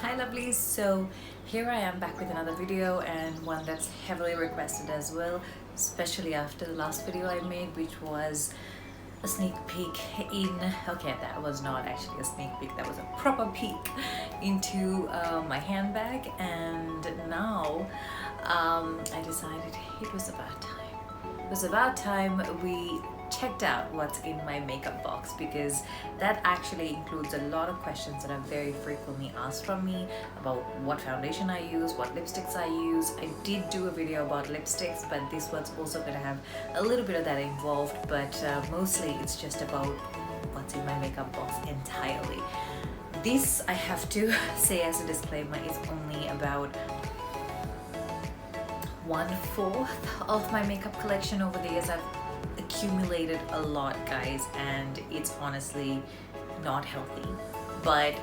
Hi lovelies, so here I am back with another video, and one that's heavily requested as well, especially after the last video I made, which was a sneak peek in, okay, that was not actually a sneak peek, that was a proper peek into my handbag. And now I decided it was about time. It was about time we checked out what's in my makeup box, because that actually includes a lot of questions that are very frequently asked from me about what foundation I use, what lipsticks I use. I did do a video about lipsticks, but this one's also going to have a little bit of that involved, but mostly it's just about what's in my makeup box entirely. This, I have to say as a disclaimer, is only about 1/4 of my makeup collection. Over the years I've accumulated a lot, guys, and it's honestly not healthy, but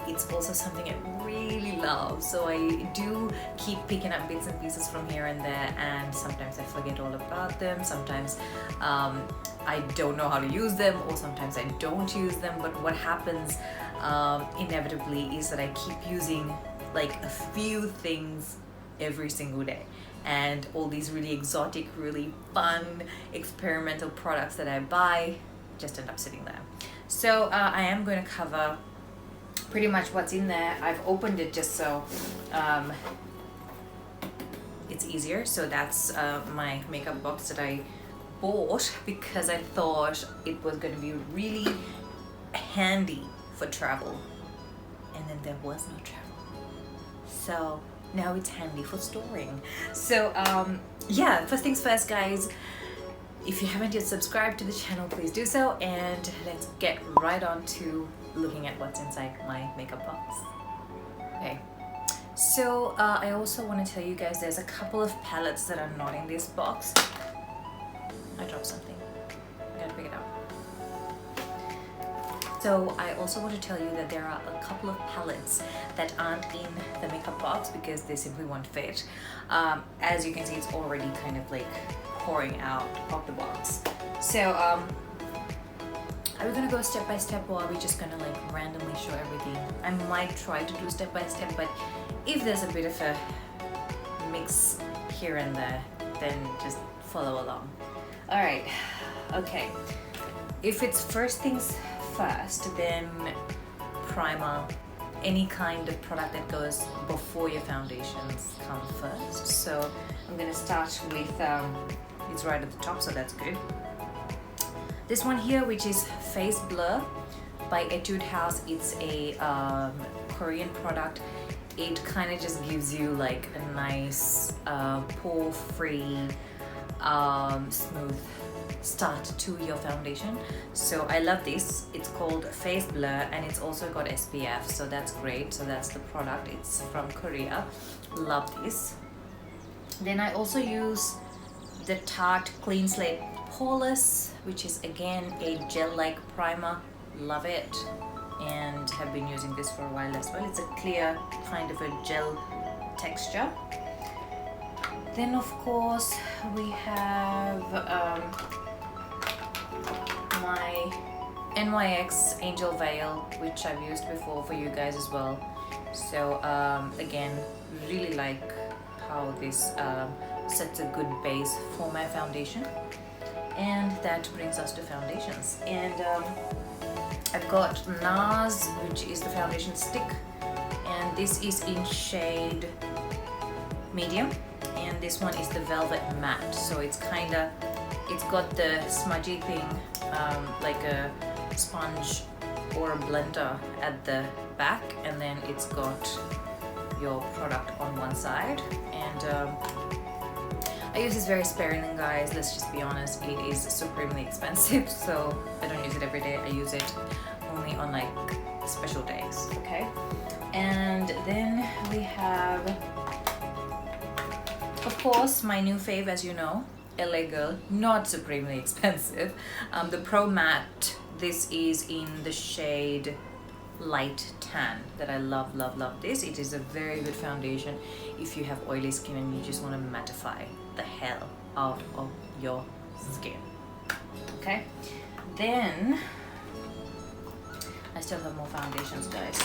it's also something I really love, so I do keep picking up bits and pieces from here and there, and sometimes I forget all about them, sometimes I don't know how to use them, or sometimes I don't use them. But what happens inevitably is that I keep using like a few things every single day, and all these really exotic, really fun experimental products that I buy just end up sitting there. So I am going to cover pretty much what's in there. I've opened it just so it's easier. So that's my makeup box that I bought because I thought it was going to be really handy for travel, and then there was no travel, so now it's handy for storing. So yeah, first things first, guys, if you haven't yet subscribed to the channel, please do so, and let's get right on to looking at what's inside my makeup box. Okay, so I also want to tell you guys there's a couple of palettes that are not in this box. I dropped something, I gotta pick it up. So I also want to tell you that there are a couple of palettes that aren't in the makeup box because they simply won't fit. As you can see, it's already kind of like pouring out of the box. So are we gonna go step by step, or are we just gonna like randomly show everything? I might try to do step by step, but if there's a bit of a mix here and there, then just follow along. All right, okay. If it's first things first, then primer, any kind of product that goes before your foundations come first. So I'm gonna start with it's right at the top, so that's good. This one here, which is Face Blur by Etude House. It's a Korean product. It kind of just gives you like a nice pore-free smooth start to your foundation, so I love this. It's called Face Blur, and it's also got SPF, so that's great. So that's the product, it's from Korea. Love this. Then I also use the Tarte Clean Slate Poreless, which is again a gel-like primer. Love it, and have been using this for a while as well. It's a clear kind of a gel texture. Then of course we have my NYX Angel Veil, which I've used before for you guys as well. So again, really like how this sets a good base for my foundation. And that brings us to foundations. And I've got Nars, which is the foundation stick, and this is in shade medium. And this one is the Velvet Matte, so it's got the smudgy thing, like a sponge or a blender at the back, and then it's got your product on one side. And I use this very sparingly, guys, let's just be honest. It is supremely expensive, so I don't use it every day. I use it only on like special days, okay? And then we have, of course, my new fave, as you know, LA Girl, not supremely expensive. The Pro Matte, this is in the shade Light Tan that I love, love, love this. It is a very good foundation if you have oily skin and you just want to mattify the hell out of your skin, okay? Then I still have more foundations, guys.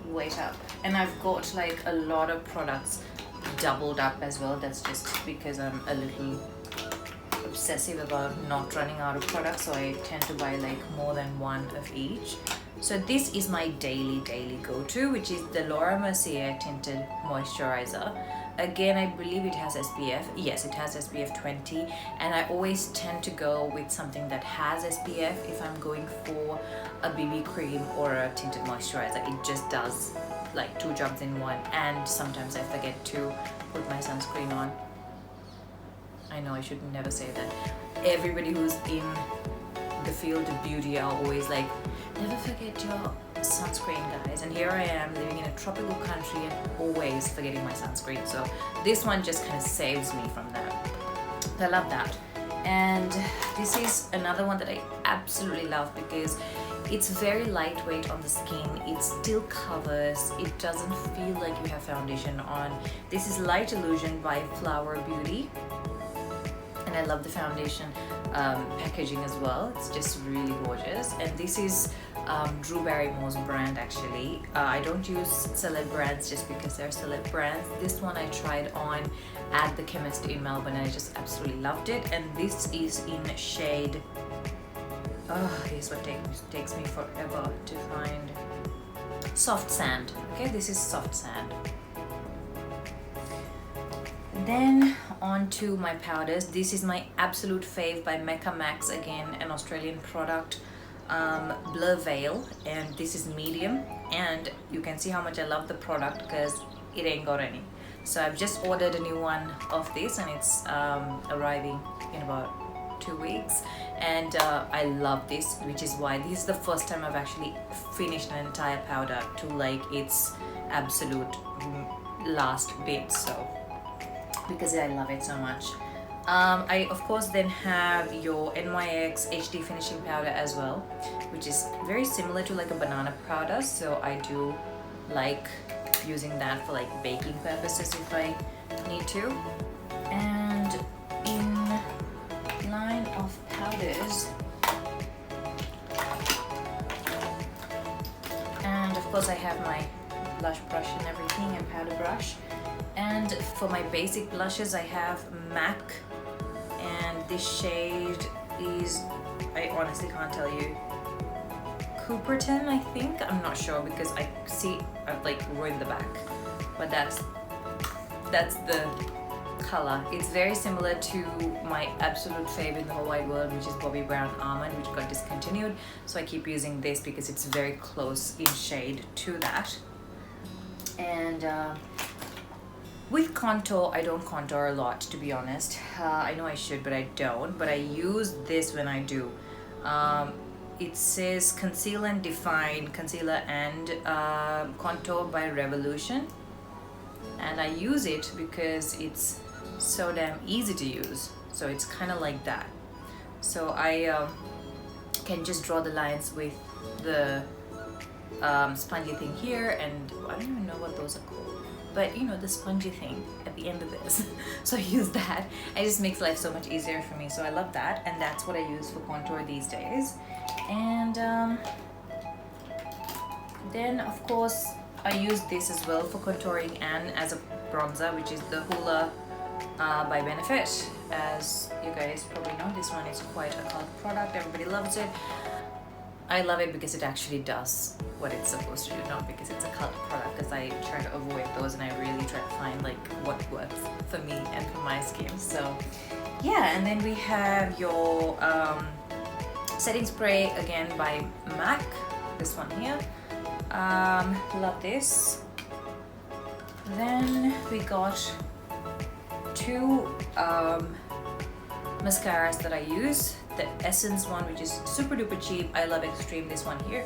wait up. And I've got like a lot of products doubled up as well. That's just because I'm a little obsessive about not running out of products, so I tend to buy like more than one of each. So this is my daily go-to, which is the Laura Mercier Tinted Moisturizer. Again, I believe it has SPF. Yes, it has SPF 20, and I always tend to go with something that has SPF if I'm going for a BB cream or a tinted moisturizer. It just does like two jobs in one, and sometimes I forget to put my sunscreen on. I know I should never say that. Everybody who's in the field of beauty are always like, never forget your sunscreen, guys. And here I am living in a tropical country and always forgetting my sunscreen. So this one just kind of saves me from that. I love that. And this is another one that I absolutely love because it's very lightweight on the skin. It still covers. It doesn't feel like you have foundation on. This is Light Illusion by Flower Beauty. And I love the foundation packaging as well. It's just really gorgeous. And this is Drew Barrymore's brand actually. I don't use celeb brands just because they're celeb brands. This one I tried on at the chemist in Melbourne and I just absolutely loved it. And this is in shade, here's what takes me forever to find. Soft Sand. Okay, this is Soft Sand. Then on to my powders. This is my absolute fave by Mecca Max, again an Australian product, Blur Veil, and this is medium, and you can see how much I love the product because it ain't got any. So I've just ordered a new one of this and it's arriving in about 2 weeks, and I love this, which is why this is the first time I've actually finished an entire powder to like its absolute last bit, so because I love it so much. I of course then have your Nyx Hd Finishing Powder as well, which is very similar to like a banana powder, so I do like using that for like baking purposes if I need to. And in line of powders, and of course I have my blush brush and everything, and powder brush. And for my basic blushes I have MAC, and this shade is, I honestly can't tell you, Cooperton I think, I'm not sure because I see I've like ruined the back, but that's the color. It's very similar to my absolute favorite in the whole wide world, which is Bobbi Brown Almond, which got discontinued, so I keep using this because it's very close in shade to that. And with contour, I don't contour a lot, to be honest. I know I should, but I don't. But I use this when I do. It says Conceal and Define Concealer and Contour by Revolution. And I use it because it's so damn easy to use. So it's kind of like that. So I can just draw the lines with the spongy thing here, and I don't even know what those are called, but you know, the spongy thing at the end of this. So I use that. It just makes life so much easier for me, so I love that, and that's what I use for contour these days. And then of course I use this as well for contouring and as a bronzer, which is the Hoola by Benefit. As you guys probably know, this one is quite a cult product, everybody loves it. I love it because it actually does what it's supposed to do, not because it's a cult product, because I try to avoid those and I really try to find like what works for me and for my skin. So yeah, and then we have your setting spray again by MAC, this one here. Love this. Then we got two mascaras that I use. The Essence one, which is super duper cheap, I love Extreme, this one here,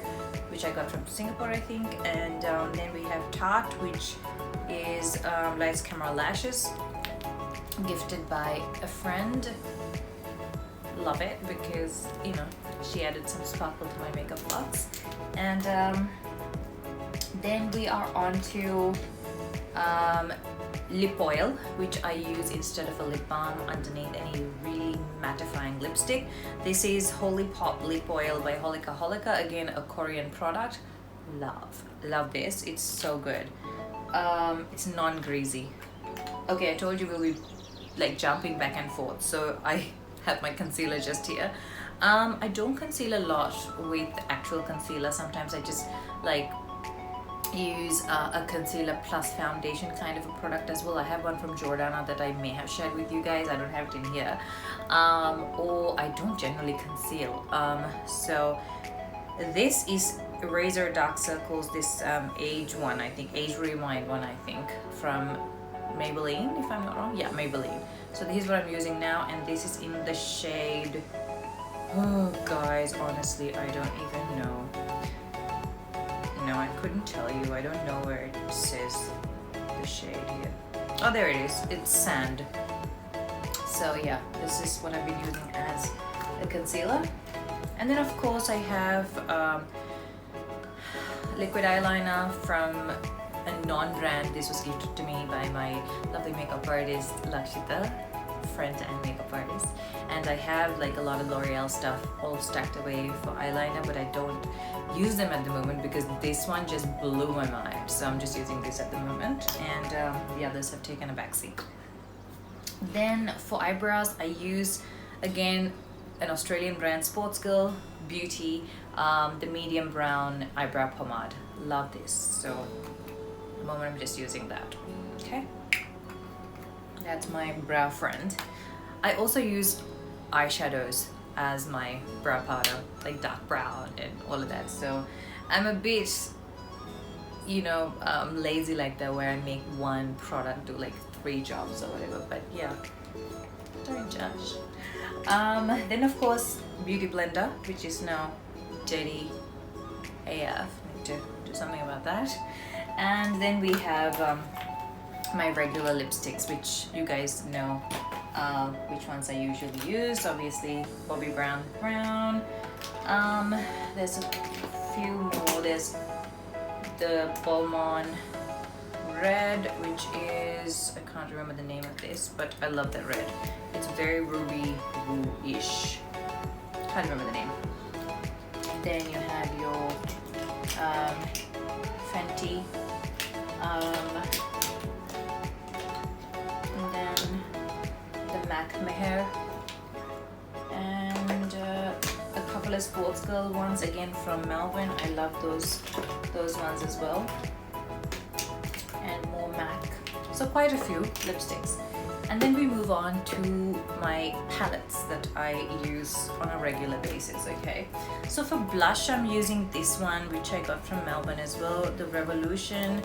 which I got from Singapore I think. And then we have Tarte, which is Lights Camera Lashes, gifted by a friend. Love it because, you know, she added some sparkle to my makeup box. And then we are on to lip oil, which I use instead of a lip balm underneath any really mattifying lipstick. This is Holy Pop Lip Oil by Holika Holika, again a Korean product. love this. It's so good. It's non-greasy. Okay, I told you we'll be like jumping back and forth, so I have my concealer just here. I don't conceal a lot with actual concealer. Sometimes I just like use a concealer plus foundation kind of a product as well. I have one from Jordana that I may have shared with you guys. I don't have it in here. Or I don't generally conceal. So this is Razor Dark Circles, this age one, I think, age rewind one, I think, from Maybelline, if I'm not wrong. Yeah, Maybelline. So this is what I'm using now, and this is in the shade, oh guys, honestly I don't even know. No, I couldn't tell you. I don't know where it says the shade here. Oh, there it is. It's Sand. So yeah, this is what I've been using as a concealer. And then of course I have liquid eyeliner from a non-brand. This was gifted to me by my lovely makeup artist Lakshita, friend and makeup artist. And I have like a lot of L'Oreal stuff all stacked away for eyeliner, but I don't use them at the moment because this one just blew my mind. So I'm just using this at the moment, and the others have taken a backseat. Then for eyebrows, I use again an Australian brand, Sports Girl Beauty, the medium brown eyebrow pomade. Love this. So at the moment I'm just using that. Okay, that's my brow friend. I also use eyeshadows as my brow powder, like dark brown and all of that. So I'm a bit, you know, lazy like that, where I make one product do like 3 jobs or whatever. But yeah, don't judge. Then of course Beauty Blender, which is now dirty AF. Need to do something about that. And then we have my regular lipsticks, which you guys know which ones I usually use. Obviously Bobbi Brown. There's a few more. There's the Balmain Red, which is, I can't remember the name of this, but I love that red. It's very ruby woo-ish. Can't remember the name. Then you have your Fenty, and then the MAC Meher, and a couple of Sports Girl ones again from Melbourne. I love those ones as well. And more MAC. So quite a few lipsticks. And then we move on to my palettes that I use on a regular basis, okay? So for blush, I'm using this one, which I got from Melbourne as well, the Revolution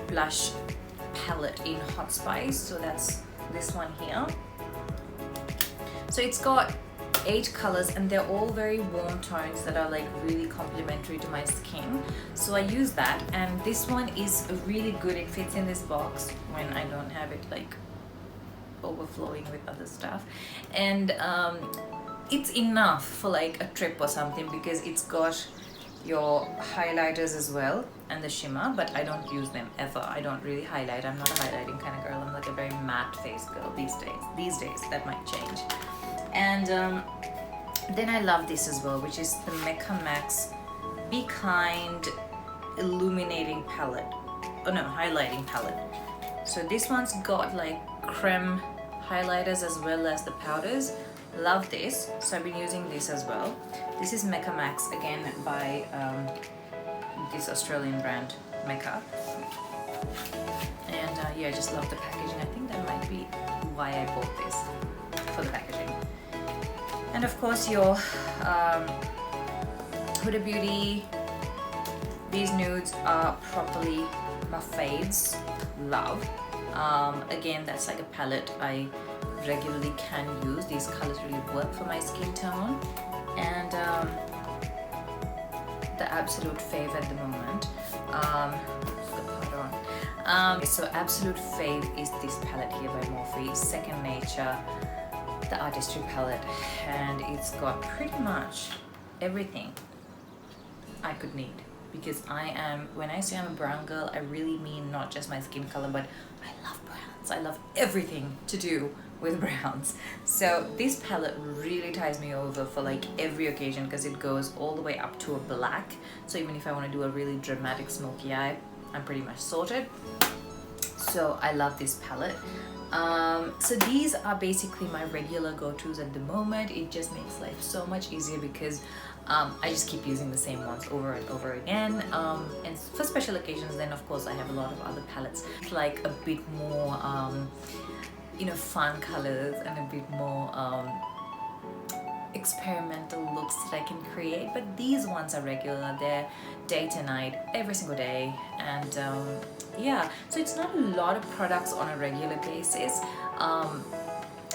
Blush Palette in Hot Spice. So that's this one here. So it's got 8 colors, and they're all very warm tones that are like really complementary to my skin. So I use that, and this one is really good. It fits in this box when I don't have it like overflowing with other stuff, and it's enough for like a trip or something, because it's got your highlighters as well and the shimmer, but I don't use them ever. I don't really highlight. I'm not a highlighting kind of girl. I'm like a very matte face girl these days. That might change. And then I love this as well, which is the Mecca Max Be Kind Illuminating Palette. Oh no, highlighting palette. So this one's got like creme highlighters as well as the powders. Love this. So I've been using this as well. This is Mecca Max, again by this Australian brand Mecca. And yeah, I just love the packaging. I think that might be why I bought this, for the packaging. And of course your Huda Beauty. These nudes are properly my fades. Love. Again, that's like a palette I regularly can use. These colors really work for my skin tone. And the absolute fave at the moment, so absolute fave is this palette here by Morphe, Second Nature, the Artistry palette, and it's got pretty much everything I could need, because I am, when I say I'm a brown girl, I really mean not just my skin color, but I love brown. browns. I love everything to do with browns. So this palette really ties me over for like every occasion because it goes all the way up to a black. So even if I want to do a really dramatic smoky eye, I'm pretty much sorted. So I love this palette. So these are basically my regular go-tos at the moment. It just makes life so much easier because I just keep using the same ones over and over again. And for special occasions, then of course I have a lot of other palettes, like a bit more you know, fun colors and a bit more experimental looks that I can create. But these ones are regular, they're day to night, every single day. And yeah, so it's not a lot of products on a regular basis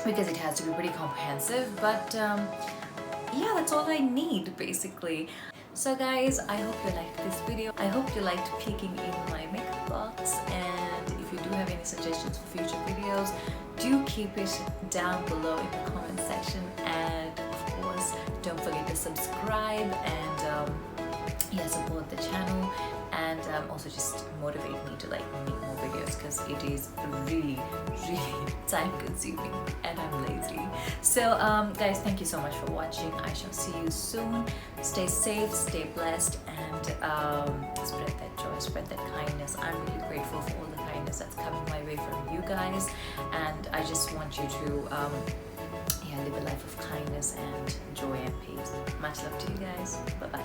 because it has to be pretty comprehensive, but yeah, that's all I need basically. So guys, I hope you liked this video. I hope you liked peeking in my makeup box, and if you do have any suggestions for future videos, do keep it down below in the comment section. And of course, don't forget to subscribe and yeah, support the channel, and also just motivate me to like make more videos because it is really time consuming and I'm lazy. So guys, thank you so much for watching. I shall see you soon. Stay safe, stay blessed, and spread that joy, spread that kindness. I'm really grateful for all the kindness that's coming my way from you guys, and I just want you to yeah, live a life of kindness and joy and peace. Much love to you guys. Bye bye.